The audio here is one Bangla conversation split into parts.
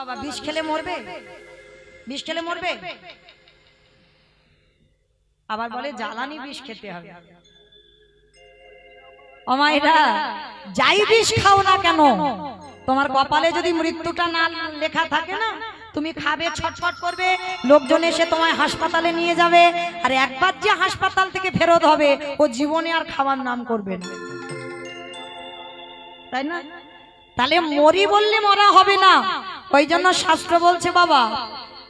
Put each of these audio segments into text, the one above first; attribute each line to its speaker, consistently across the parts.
Speaker 1: বাবা বিষ খেলে মরবে, বিষ খেলে মরবে, আবার বলে জ্বালানি বিষ খেতে হবে। ও মায়েরা, যাই বিষ খাও না কেন, তোমার কপালে যদি মৃত্যুটা না লেখা থাকে না, তুমি খাবে, ছটফট করবে, লোকজন এসে তোমায় হাসপাতালে নিয়ে যাবে, আর একবার যে হাসপাতাল থেকে ফেরত হবে ও জীবনে আর খাওয়ার নাম করবে না, তাই না? তাহলে মরি বললে মরা হবে না। ওই জন্য শাস্ত্র বলছে বাবা,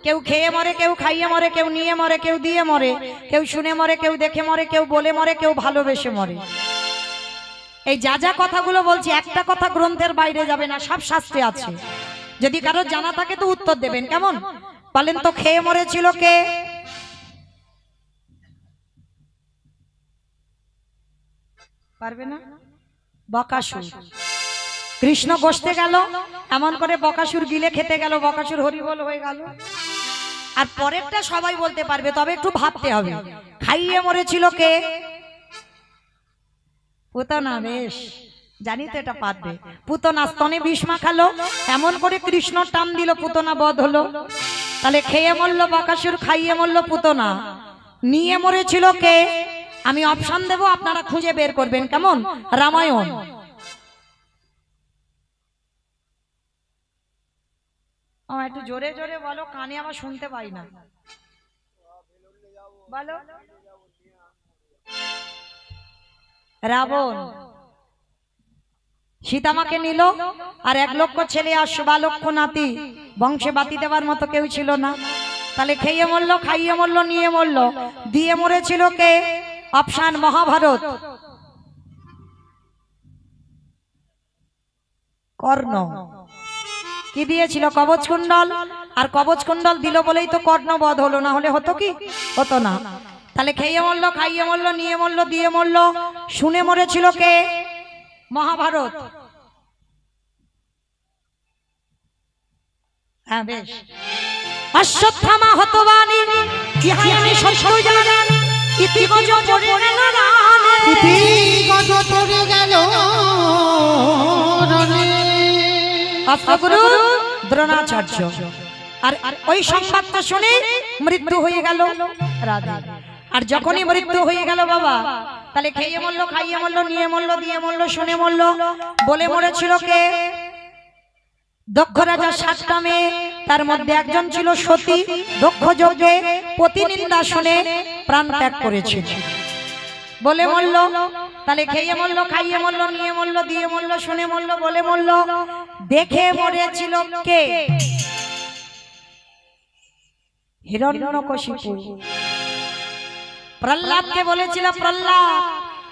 Speaker 1: কেউ খেয়ে মরে, কেউ খাইয়ে মরে, কেউ নিয়ে মরে, কেউ দিয়ে মরে, কেউ শুনে মরে, কেউ দেখে মরে, কেউ বলে মরে, কেউ ভালোবেসে মরে। এই যা যা কথাগুলো বলছি একটা কথা গ্রন্থের বাইরে যাবে না, সব শাস্ত্রে আছে। যদি কারো জানা থাকে তো উত্তর দেবেন। কেমন বলেন তো? খেয়ে মরেছিল কে? পারবে না? বকাসুর। কৃষ্ণ গোষ্ঠে গেল, এমন করে বকাসুর গিলে খেতে গেল, বকাসুর হরিবল হয়ে গেল। আর পরেরটা সবাই বলতে পারবে, তবে একটু ভাবতে হবে। খাইয়ে মরেছিল কে? পুতনা। বেশ জানি তো এটা পারবে। পুতনা স্তনে বিষ মাখালো, এমন করে কৃষ্ণ টান দিল, পুতনা বধ হলো। তাহলে খেয়ে মরল বকাসুর, খাইয়ে মরল পুতনা। নিয়ে মরেছিল কে? আমি অপশন দেব, আপনারা খুঁজে বের করবেন। কেমন? রামায়ণ। একটু জোরে জোরে বলো, কানে আমার শুনতে পাই না। বলো। রাবণ। সীতামাকে নিল, আর 1 লক্ষ ছেলে আর 1.25 লক্ষ নাতি, বংশে বাতি দেওয়ার মতো কেউ ছিল না। তাহলে খেয়ে মরল, খাইয়ে মরল, নিয়ে মরল। দিয়ে মরেছিল কে? অপশন মহাভারত। কর্ণ। কি দিয়েছিল? কবচ কুণ্ডল। আর কবচ কুণ্ডল দিল বলেই তো কর্ণ বধ হলো, না হলে হতো কি? হতো না। তাহলে খেয়ে মরল, খাইয়ে মরল, নিয়ে মরল, দিয়ে মরল। শুনে মরেছিল কে? মহাভারত। হ্যাঁ বেশ। অশ্বত্থামা হতবানি, ইহাই আমি সত্য জানি, ইতি গজ পড়ে গেল রানে,
Speaker 2: ইতি গজ পড়ে গেল রানে।
Speaker 1: অষ্টগুরু দ্রোণাচার্য। আর ওই সংবাদটা শুনে মৃত্যু হয়ে গেল রাধা। আর যখনই মৃত্যু হয়ে গেল বাবা, তাহলে খেয়ে মরল, খাইয়ে মরল, নিয়ে মরল, দিয়ে মরল, শুনে মরল। বলে মরেছিল কে? দক্ষ রাজা 7টা মেয়ে, তার মধ্যে একজন ছিল সতী। দক্ষ যজ্ঞে প্রতিনিন্দা শুনে প্রাণ ত্যাগ করেছিল, বলে মরল। তাহলে খেয়ে মরল, খাইয়ে মরল, নিয়ে মরল, দিয়ে মরল, শুনে মরল, বলে মরল। দেখে মরেছিল কে? হিরণ্যকশিপু। প্রহ্লাদকে বলেছিল, প্রহ্লাদ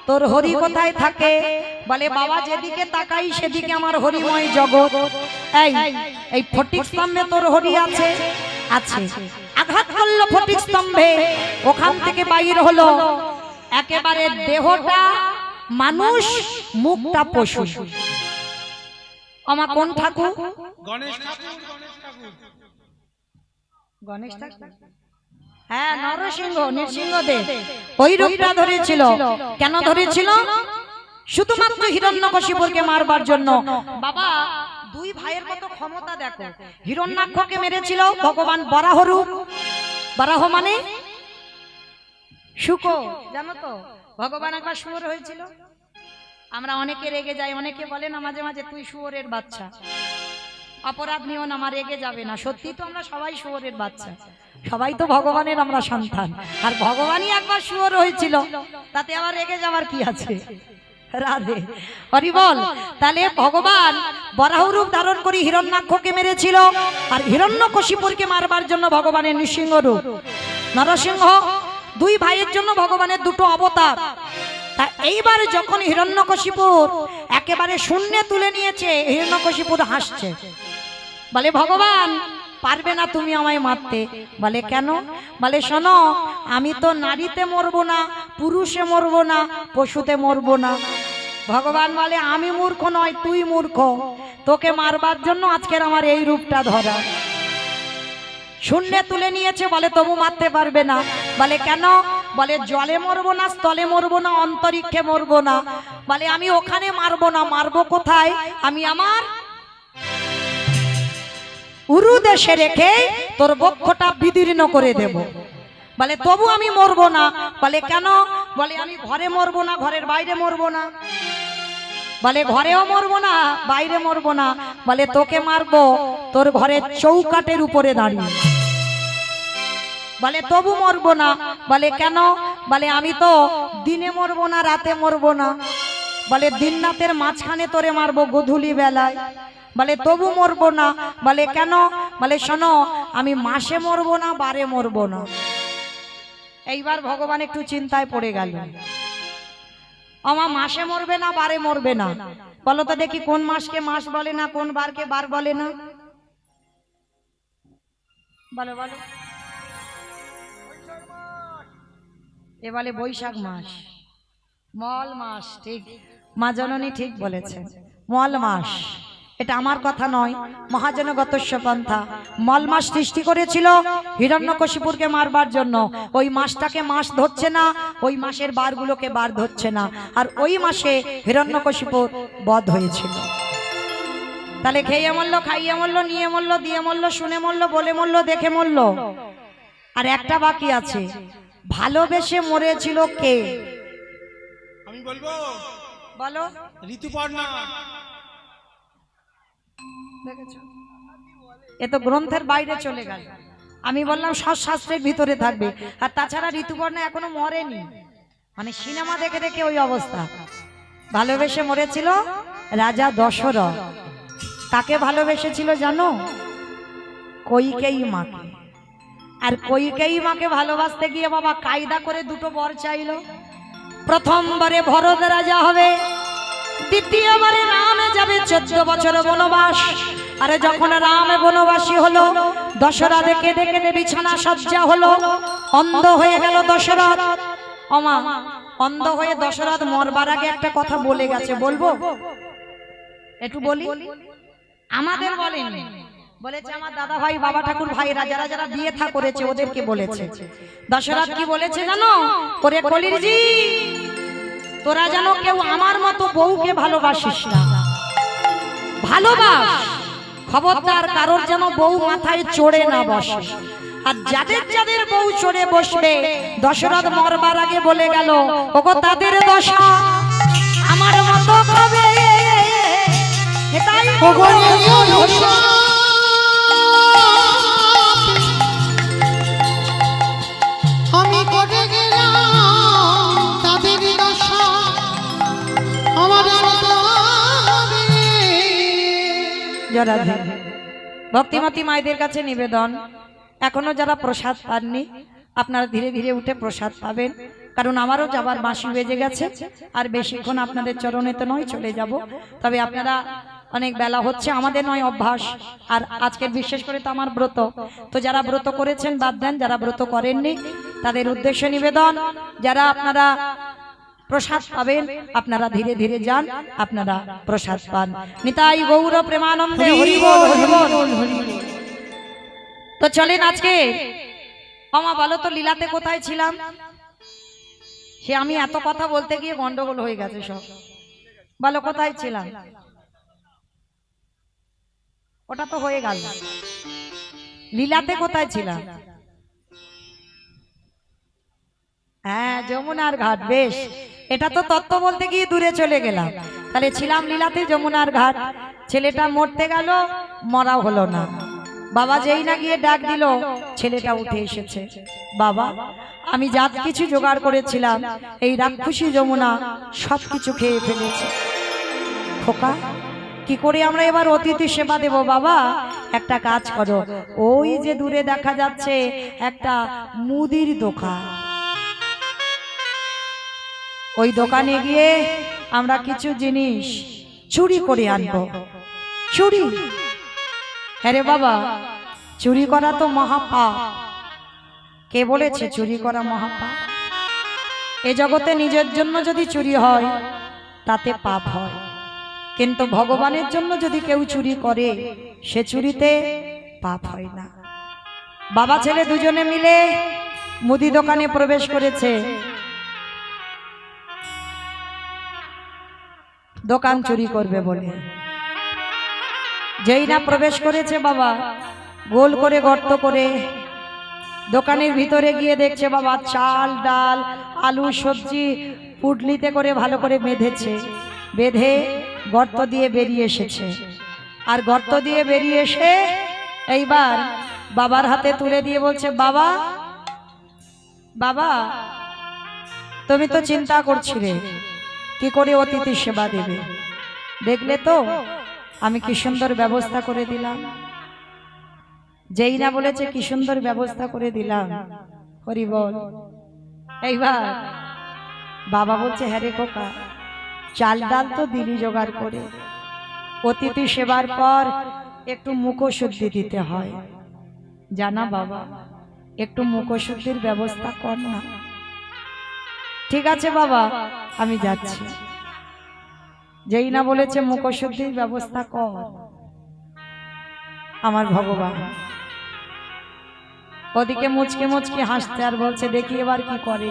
Speaker 1: তোর হরি কোথায় থাকে? বলে বাবা, যেদিকে তাকাই সেদিকে আমার হরিময় জগৎ। এই ফটিক স্তম্ভে তোর হরি আছে? আছে। আঘাত করলো ফটিক স্তম্ভে, ওখান থেকে বাইর হলো একেবারে দেহটা মানুষ, মুখটা পশু। আমার কোন ঠাকুর?
Speaker 2: গণেশ ঠাকুর।
Speaker 1: গণেশ ঠাকুর। হ্যাঁ, নরসিংহ, নৃসিংহদেব ওই রূপটা ধরেছিল। কেন ধরেছিল? শুধুমাত্র হিরণ্যকশিপুরকে মারবার জন্য। বাবা, 2 ভাইয়ের কত ক্ষমতা দেখো। হিরণ্যাক্ষকে মেরেছিল ভগবান বরাহ রূপ। বরাহ মানে শুকর, জানো তো? ভগবান একবার শুয়োর হয়েছিল। আমরা অনেকে রেগে যাই, অনেকে বলে না মাঝে মাঝে, তুই শুয়োরের বাচ্চা। অপরাধ নিও না, আমার রেগে যাবে না। সত্যি তো আমরা সবাই শুয়োরের বাচ্চা, সবাই তো ভগবানের আমরা সন্তান। আর ভগবানই একবার শুয়োর হয়েছিল, তাতে আবার রেগে যাওয়ার কি আছে? রাধে হরি বল। তাহলে ভগবান বরাহ রূপ ধারণ করে হিরণ্যাক্ষকে মেরেছিল, আর হিরণ্যকশিপুরকে মারবার জন্য ভগবানের নৃসিংহ রূপ, নরসিংহ। 2 ভাইয়ের জন্য ভগবানের 2টো অবতার। তা এইবার যখন হিরণ্যকশিপুর একেবারে শূন্যে তুলে নিয়েছে, হিরণ্যকশিপুর হাসছে, বলে ভগবান পারবে না তুমি আমায় মারতে। বলে কেন? বলে শোনো, আমি তো নারীতে মরবো না, পুরুষে মরবো না, পশুতে মরবো না। ভগবান বলে আমি মূর্খ নয়, তুই মূর্খ, তোকে মারবার জন্য আজকের আমার এই রূপটা ধরা। শূন্যে তুলে নিয়েছে, বলে তবু মারতে পারবে না। বলে কেন? বলে জলে মরবো না, স্থলে মরবো না, অন্তরিক্ষে মরবো না। বলে আমি ওখানে মারবো না, মারবো কোথায়? আমি আমার উরুত দেশে রেখে তোর বক্ষটা বিদীর্ণ করে দেব। বলে তবু আমি মরবো না। বলে কেন? বলে আমি ঘরে মরবো না, ঘরের বাইরে মরবো না। বলে ঘরেও মরবো না, বাইরে মরবো না। বলে তোকে মারবো তোর ঘরের চৌকাটের উপরে দাঁড়িয়ে। বলে তবু মরবো না। বলে কেন? বলে আমি তো দিনে মরবো না, রাতে মরবো না। বলে দিন রাতের মাঝখানে তোরে মারবো গোধূলি বেলায়। বলে তবু মরবো না। বলে কেন? বলে শোনো, আমি মাসে মরবো না, বারে মরবো না। এইবার ভগবান একটু চিন্তায় পড়ে গেল। আমার মাসে মরবে না, বারে মরবে না। বলো তো দেখি, কোন মাসকে মাস বলে না, কোন বারকে বার বলে না? বলো বলো। এ বলে বৈশাখ মাস, মল মাস। ঠিক, মা জননী ঠিক বলেছে, মল মাস। এটা আমার কথা নয়, মহাজনগতস্য পন্থা। মল মাস সৃষ্টি করেছিল হিরণ্যকশিপুরকে মারবার জন্য। ওই মাসটাকে মাস ধরছে না, ওই মাসের বারগুলোকে বার ধরছে না। আর ওই মাসে হিরণ্যকশিপুর বধ হয়েছিল। তাহলে খেয়ে মরলো, খাইয়ে মরলো, নিয়ে মরলো, দিয়ে মরলো, শুনে মরলো, বলে মরলো, দেখে মরলো। আর একটা বাকি আছে, ভালোবেসে মরেছিল কে?
Speaker 2: আমি বলবো,
Speaker 1: বলো।
Speaker 2: ঋতুপর্ণা।
Speaker 1: এ তো গ্রন্থের বাইরে চলে গেল। আমি বললাম সব শাস্ত্রের ভিতরে থাকবে। আর তাছাড়া ঋতুপর্ণা এখনো মরেনি, মানে সিনেমা দেখে দেখে ওই অবস্থা। ভালোবেসে মরেছিল রাজা দশরথ। কাকে ভালোবেসেছিল জানো? কইকেয়ী মাকে। আর কইকেয়ী মাকে ভালোবাসতে গিয়ে বাবা কায়দা করে দুটো বর চাইলো। প্রথমবারে ভরত রাজা হবে, দ্বিতীয়বারে রামে যাবে 14 বছর বনবাস। আরে যখন রাম বনবাসী হলো, দশরথ কেঁদে কেঁদে বিছানা সজ্জা হলো। অন্ধ হয়ে গেল দশরথ। ওমা, অন্ধ হয়ে দশরথ মরবার আগে একটা কথা বলে গেছে, বলবো? একটু বলি। আমাদের বলেন, বলেছে আমার দাদা ভাই, বাবা ঠাকুর ভাইরা যারা যারা বিয়ে থা করেছে ওদেরকে বলেছে। দশরথ কি বলেছে জানো? করে কলির জি, তোরা যেন কেউ আমার মতো বউকে ভালোবাসিস না। ভালোবাস, খবরদার কারোর যেন বউ মাথায় চড়ে না বসে। আর যাদের যাদের বউ চড়ে বসবে, দশরথ মরবার আগে বলে গেল, ওগো তাদের দশা আমার মতো হবে। এটাই
Speaker 2: আমি করে গেলাম তাদের দশা আমার মতো হবে।
Speaker 1: ভক্তিমতী মায়েদের কাছে নিবেদন, এখনো যারা প্রসাদ পাননি আপনারা ধীরে ধীরে উঠে প্রসাদ পাবেন। কারণ আমারও যাবার বাঁশি বেজে গেছে, আর বেশিক্ষণ আপনাদের চরণে তো নয়, চলে যাব। তবে আপনারা অনেক বেলা হচ্ছে, আমাদের নয় অভ্যাস। আর আজকের বিশেষ করে তো আমার ব্রত, তো যারা ব্রত করেছেন বাদ দেন, যারা ব্রত করেননি তাদের উদ্দেশ্যে নিবেদন, যারা আপনারা প্রসাদ পাবেন আপনারা ধীরে ধীরে যান, আপনারা প্রসাদ পান। নিতাই গৌর প্রেমানন্দে হরি বল হরি বল। তো চলেন আজকে আমা বলো তো, লীলাতে কোথায় ছিলাম? সে আমি এত কথা বলতে গিয়ে গন্ডগোল হয়ে গেছে সব। বলো কোথায় ছিলাম? ওটা তো হয়ে গেল। লীলাতে কোথায় ছিলাম? হ্যাঁ, যমুনার ঘাট। বেশ, এটা তো তত্ত্ব বলতে গিয়ে দূরে চলে গেলাম। তাহলে ছিলাম লীলাতে, যমুনার ঘাট। ছেলেটা মরতে গেল, মরা হলো না। বাবা যেই না গিয়ে ডাক দিল, ছেলেটা উঠে এসেছে। বাবা, আমি যা কিছু জোগাড় করেছিলাম এই রাক্ষসী যমুনা সবকিছু খেয়ে ফেলেছে। খোকা, কি করে আমরা এবার অতিথি সেবা দেব? বাবা একটা কাজ করো, ওই যে দূরে দেখা যাচ্ছে একটা মুদির দোকান, ওই দোকানে গিয়ে আমরা কিছু জিনিস চুরি করে আনবো। চুরি? হ্যাঁ রে বাবা, চুরি করা তো মহাপাপ। কে বলেছে চুরি করা মহাপাপ? এ জগতে নিজের জন্য যদি চুরি হয় তাতে পাপ হয়, কিন্তু ভগবানের জন্য যদি কেউ চুরি করে সে চুরিতে পাপ হয় না। বাবা ছেলে দুজনে মিলে মুদি দোকানে প্রবেশ করেছে, দোকান চুরি করবে বলে। যেই না প্রবেশ করেছে বাবা, গোল করে গর্ত করে দোকানের ভিতরে গিয়ে দেখছে বাবা চাল ডাল আলু সবজি পুটলিতে করে ভালো করে বেঁধেছে, বেঁধে গর্ত দিয়ে বেরিয়ে এসেছে। আর গর্ত দিয়ে বেরিয়ে এসে এইবার বাবার হাতে তুলে দিয়ে বলছে, বাবা বাবা তুমি তো চিন্তা করছিলে কি করে অতিথি সেবা দেবে, দেখলে তো আমি কি সুন্দর ব্যবস্থা করে দিলাম। যেই না বলেছে কি সুন্দর ব্যবস্থা করে দিলাম, হরি বল। এইবার বাবা বলছে, হ্যাঁ রে খোকা, চাল ডাল তো দিলি জোগাড় করে, অতিথি সেবার পর একটু মুখশুদ্ধি দিতে হয়, জানা বাবা, একটু মুখশুদ্ধির ব্যবস্থা কর না। ঠিক আছে বাবা আমি যাচ্ছি। যেই না বলেছে মুখশুদ্ধির ব্যবস্থা কর, আমার ভগবান ওদিকে মুচকে মুচকে হাসতে আর বলছে, দেখি এবার কি করে।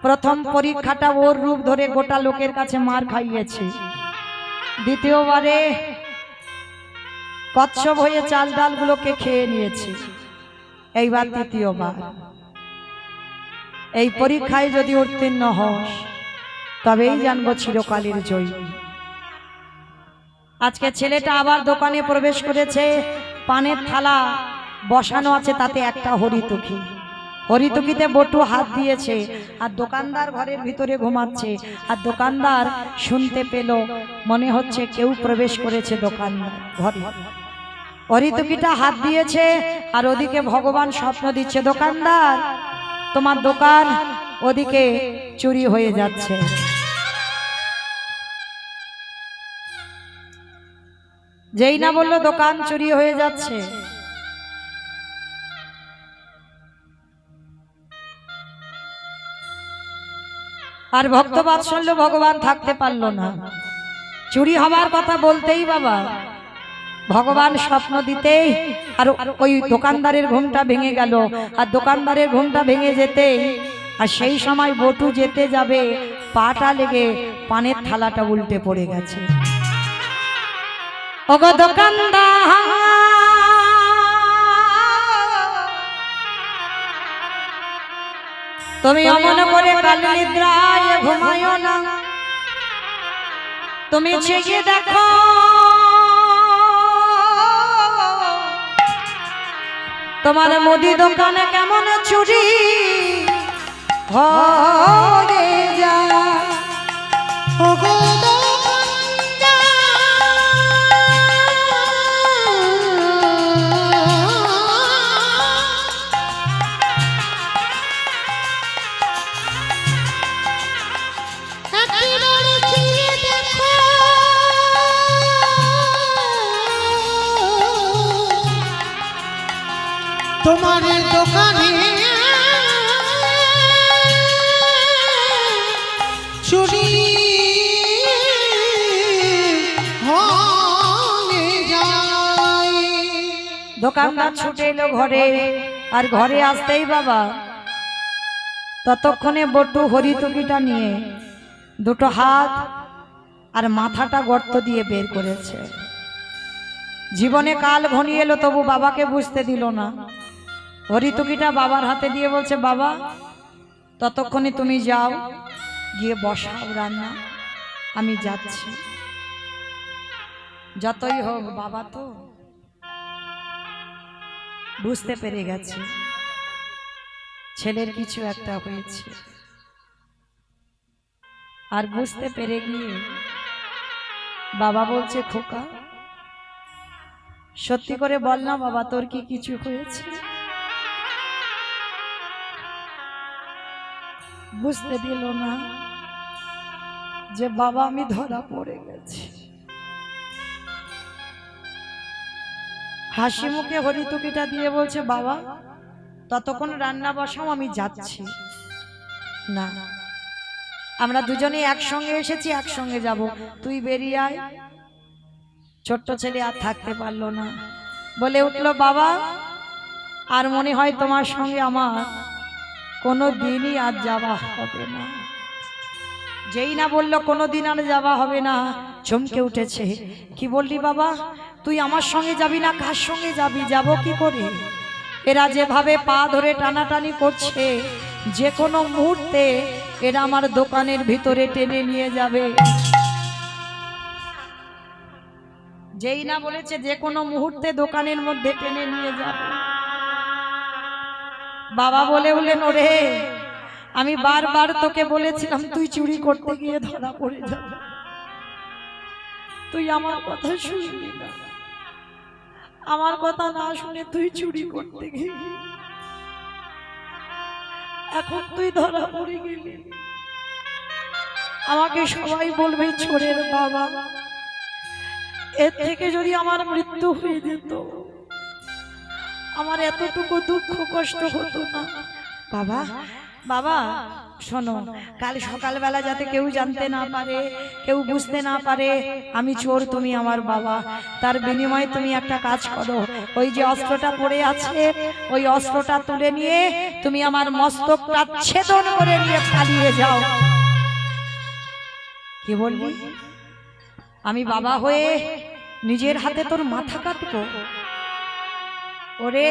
Speaker 1: প্রথম পরীক্ষাটা ওর রূপ ধরে গোটা লোকের কাছে মার খাইয়েছে, দ্বিতীয়বারে কচ্ছপ হয়ে চাল ডালগুলোকে খেয়ে নিয়েছে, এইবার তৃতীয়বার। এই পরীক্ষায় যদি উত্তীর্ণ হস তবেই জানবো চিরকালের জয়ী। আজকে ছেলেটা আবার দোকানে প্রবেশ করেছে, পানের থালা বসানো আছে, তাতে একটা হরিতকি, হরিতকিতে বটু হাত দিয়েছে, আর দোকানদার ঘরের ভিতরে ঘুমাচ্ছে। আর দোকানদার শুনতে পেল, মনে হচ্ছে কেউ প্রবেশ করেছে দোকানদার ঘরে, হরিতকিটা হাত দিয়েছে। আর ওদিকে ভগবান স্বপ্ন দিচ্ছে, দোকানদার তোমার দোকান ওদিকে চুরি হয়ে যাচ্ছে। যেই না বললো দোকান চুরি হয়ে যাচ্ছে, আর ভক্ত বাৎসল্য ভগবান থাকতে পারলো না। চুরি হবার কথা বলতেই বাবা ভগবান স্বপ্ন দিতেই আর ওই দোকানদারের ঘুমটা ভেঙে গেল। আর দোকানদারের ঘুমটা ভেঙে যেতেই আর সেই সময় বটু যেতে যাবে, পাটা লেগে পানের থালাটা উল্টে পড়ে গেছে। ওগো দোকানদার তুমি অমন করে কাল নিদ্রায় ঘুমায়ো না, তুমি চেয়ে দেখো তোমার মুদি দোকানে কেমন চুরি হয়ে যায়।
Speaker 2: ওগো তোমার দোকানে চুরি হয়ে যায়।
Speaker 1: দোকানদার ছুটে এলো ঘরে, আর ঘরে আসতেই বাবা ততক্ষণে বটু হরিতকিটা নিয়ে দুটো হাত আর মাথাটা গর্ত দিয়ে বের করেছে। জীবনে কাল ঘনিয়ে এলো তবু বাবাকে বুঝতে দিল না। হরিতকিটা বাবার হাতে দিয়ে বলছে, বাবা ততক্ষণে তুমি যাও, গিয়ে বসাও রান্না, আমি যাচ্ছি। যতই হোক বাবা তো বুঝতে পেরে গেছে ছেলের কিছু একটা হয়েছে, আর বুঝতে পেরে গিয়ে বাবা বলছে, খোকা সত্যি করে বল না বাবা, তোর কি কিছু হয়েছে? বুঝতে দিল না যে বাবা আমি ধরা পড়ে গেছি। হাসি মুখে হরিতকিটা দিয়ে বলছে, বাবা ততক্ষণ রান্না বসাও, আমি যাচ্ছি। না, আমরা দুজনে একসঙ্গে এসেছি, একসঙ্গে যাব, তুই বেরিয়ে আয়। ছোট্ট ছেলে আর থাকতে পারলো না, বলে উঠলো, বাবা আর মনে হয় তোমার সঙ্গে আমার কোনো দিনই আর যাওয়া হবে না। যেই না বললো কোনো দিন আর যাওয়া হবে না, চমকে উঠেছে। কি বললি বাবা? তুই আমার সঙ্গে যাবি না কার সঙ্গে যাবি? যাব কি করে? এরা যেভাবে পা ধরে টানাটানি করছে, যে কোনো মুহূর্তে এরা আমার দোকানের ভিতরে টেনে নিয়ে যাবে। যেই না বলেছে যে কোনো মুহূর্তে দোকানের মধ্যে টেনে নিয়ে যাবে। বাবা বলে বলেন, ওরে আমি বারবার তোকে বলেছিলাম তুই চুরি করতে গিয়ে ধরা পড়ে যাবে, তুই আমার কথা শুনবি না। আমার কথা না শুনে তুই চুরি করতে গেলি, এখন তুই ধরা পড়ে গেলি। আমাকে সবাই বলবে চোরের বাবা। এর থেকে যদি আমার মৃত্যু হয়ে যেত, আমার এতটুকু দুঃখ কষ্ট হতো না। বাবা বাবা শোনো, কাল সকালবেলা যাতে কেউ জানতে না পারে, কেউ বুঝতে না পারে আমি চোর, তুমি আমার বাবা, তার বিনিময়ে তুমি একটা কাজ করো, ওই যে অস্ত্রটা পড়ে আছে ওই অস্ত্রটা তুলে নিয়ে তুমি আমার মস্তকটা ছেদন করে নিয়ে পালিয়ে যাও। কি বললি? আমি বাবা হয়ে নিজের হাতে তোর মাথা কাটবো? ওরে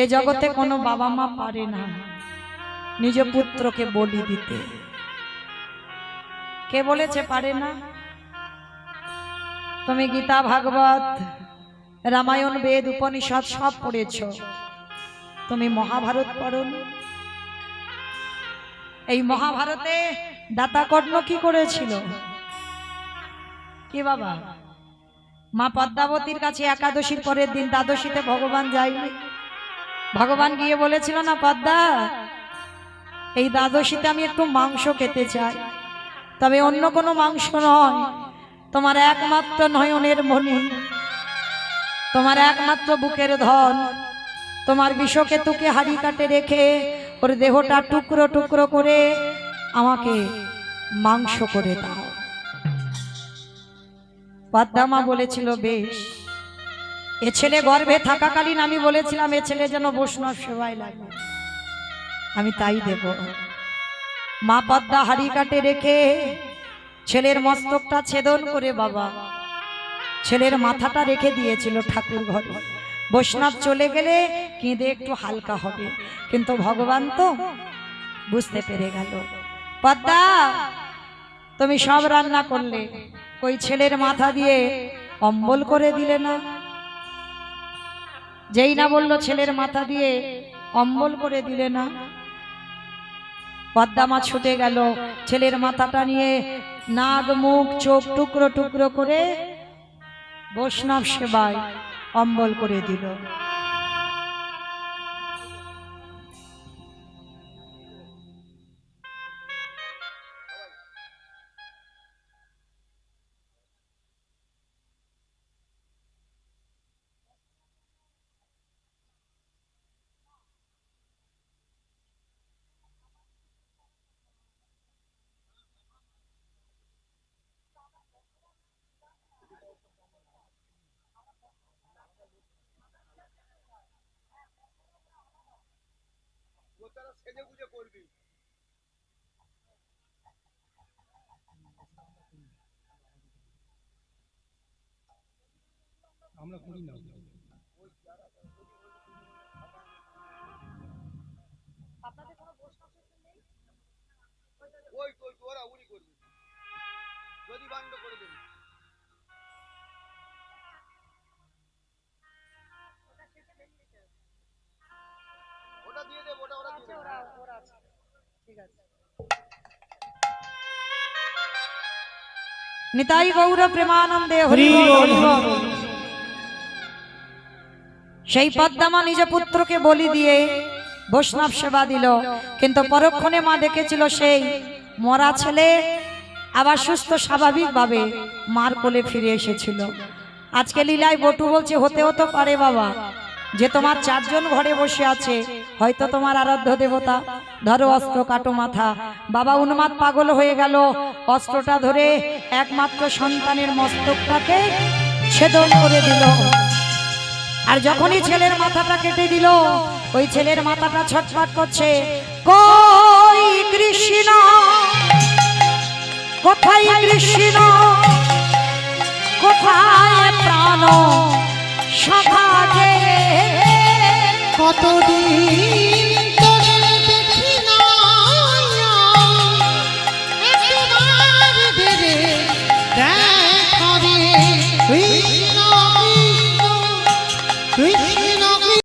Speaker 1: এ জগতে কোনো বাবা মা পারে না নিজ পুত্রকে বলি দিতে। কে বলেছে পারে না? তুমি গীতা, ভাগবত, রামায়ণ, বেদ, উপনিষদ সব পড়েছ, তুমি মহাভারত পড়নি? এই মহাভারতে দাতা কর্ণ কি করেছিল? কি বাবা? মা পদ্মাবতীর কাছে একাদশীর পরের দিন দ্বাদশীতে ভগবান যায়নি? ভগবান গিয়ে বলেছিল না, পদ্মা এই দ্বাদশীতে আমি একটু মাংস খেতে চাই, তবে অন্য কোনো মাংস নয়, তোমার একমাত্র নয়নের মণি, তোমার একমাত্র বুকের ধন, তোমার বিষকেতুকে হাড়ি কাটে রেখে ওর দেহটা টুকরো টুকরো করে আমাকে মাংস করে দাও। পদ্মা বলেছিল বেশ। এ ছেলে গর্ভে থাকাকালীন আমি বলেছিলাম এ ছেলে যেন বৈষ্ণব সেবায় লাগে, আমি তাই দেব। মা পদ্মা হাড়ি কাটে রেখে ছেলের মস্তকটা ছেদন করে বাবা ছেলের মাথাটা রেখে দিয়েছিল ঠাকুর ঘরে। বৈষ্ণব চলে গেলে কেঁদে একটু হালকা হবে, কিন্তু ভগবান তো বুঝতে পেরে গেল। পদ্মা তুমি সব রান্না করলে, ওই ছেলের মাথা দিয়ে অম্বল করে দিলে না? যেই না বললো ছেলের মাথা দিয়ে অম্বল করে দিলে না? পদ্মা মা ছুটে গেল, ছেলের মাথাটা নিয়ে নাক, মুখ, চোখ টুকরো টুকরো করে বৈষ্ণব সেবায় অম্বল করে দিল।
Speaker 3: আমরা করি না।
Speaker 1: আপনাদের কোনো বৈষ্ণব সিস্টেম নেই?
Speaker 4: ওই তো ওরা উনি করবে, যদি বান্ড করে দেবে ওটা দিয়ে দেবো, ওটা ওরা দিয়ে দেবে।
Speaker 1: ওরা আছে, ঠিক আছে। নিতাই গৌর প্রেমানন্দে হরি বল। সেই পদ্মা নিজ পুত্রকে বলি দিয়ে বৈষ্ণব সেবা দিল, কিন্তু পরক্ষণে মা দেখেছিল সেই মরা ছেলে আবার সুস্থ স্বাভাবিকভাবে মার কোলে ফিরে এসেছিল। আজকে লীলায় বটু বলছে হতে হতে পারে বাবা যে তোমার চারজন ঘরে বসে আছে, হয়তো তোমার আরাধ্য দেবতা। ধরো অস্ত্র, কাটো মাথা। বাবা উন্মাদ পাগল হয়ে গেল, অস্ত্রটা ধরে একমাত্র সন্তানের মস্তকটাকে ছেদন করে দিল। আর যখনই ছেলের মাথাটা কেটে দিল, ওই ছেলের মাথাটা ছটফট করছে, কই কৃষ্ণ, কোথায় কৃষ্ণ, কোথায় প্রাণ সখা গে
Speaker 2: কতদিন